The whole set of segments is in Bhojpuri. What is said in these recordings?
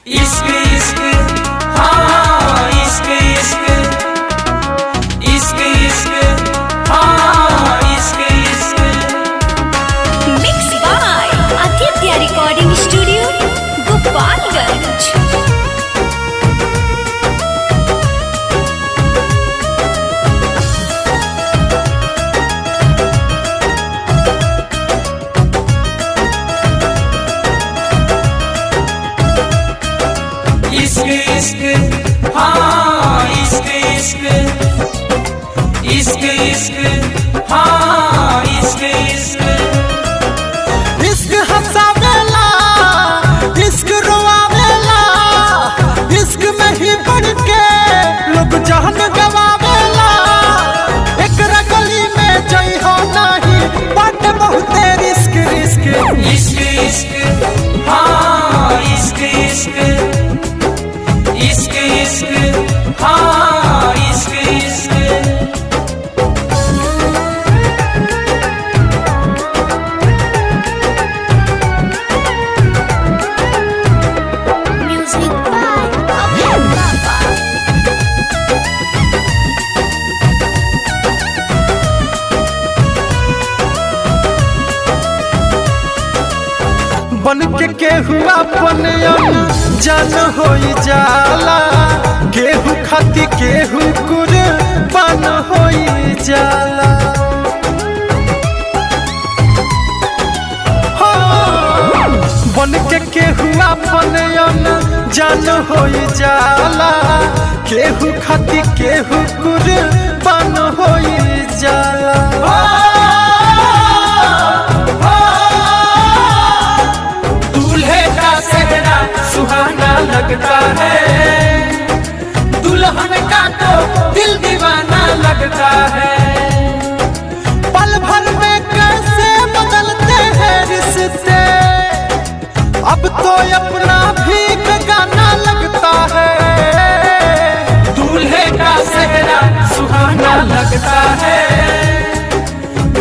इश्क इश्क हाँ इश्क इश्क इश्क इश्क हाँ इश्क इश्क। Mix by Aditya recording studio Gopalganj. इश्क इश्क हाँ इश्क इश्क इश्क इश्क हाँ इश्क इश्क। इश्क हंसावेला इश्क रोआवेला इश्क में ही बढ़ के लोग जान गवावेला। एकरा गली में जई हो नहीं बाट बहुते रिस्क रिस्क। इश्क इश्क हाँ इश्क इश्क इश्क इश्क हाँ इश्क इश्क। म्यूजिक बाय अभय बाबा। बन के केहू अपन जान होई जाला। केहू खाती केहू कुर्बान होई जाला। हो, बन के केहू अपन जान होई जाला। केहू खाती केहू कुर्बान होई जाला। दूल्हे का सेहरा सुहाना लगता है, दुल्हन का तो दिल दीवाना लगता है। पल भर में कैसे बदलते हैं रिश्ते, अब तो अपना भी बेगाना लगता है। दूल्हे का सेहरा सुहाना लगता है,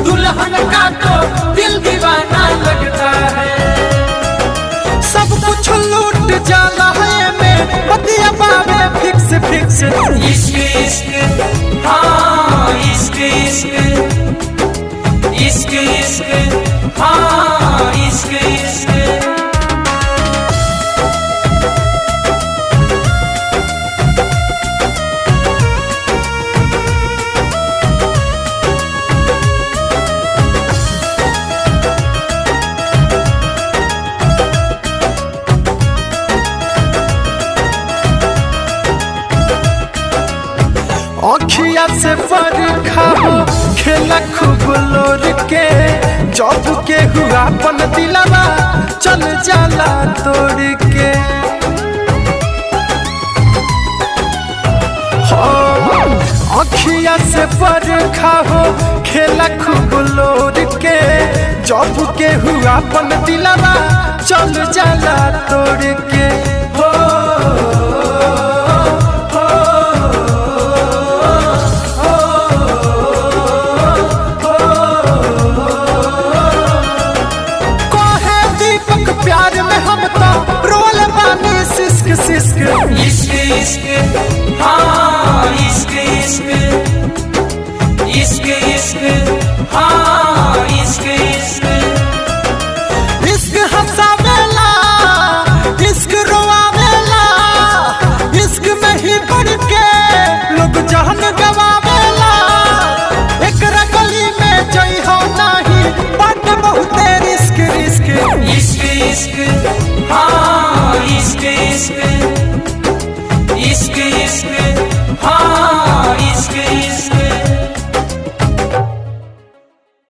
दुल्हन का तो दिल दीवाना लगता है। सब कुछ लूट जाला है में बतिया बाबे फिक्स फिक्स। इश्क इश्क हाँ इश्क इश्क इश्क इश्क हाँ इश्क इश्क। अखिया से बरखा हो खेला खूब लोर के। जब के हुआ अपन दिलवा चल जाला तोड़ के। अखिया से बरखा हो खेला खूब लोर के। जब के हुआ अपन दिलवा चल जाला तोड़ के। प्यार में हम तो रोल बानी सिस्क सिस्क। इश्क इश्क हाँ इश्क इश्क इश्क इश्क हाँ इश्क इश्क। इश्क हंसावेला इश्क रोआवेला इश्क में ही बढ़ के लोग जान गवावेला। एकरा गली में जई हो नहीं बाट बहुते रिस्क रिस्क। इश्क इश्क हाँ इश्क इश्क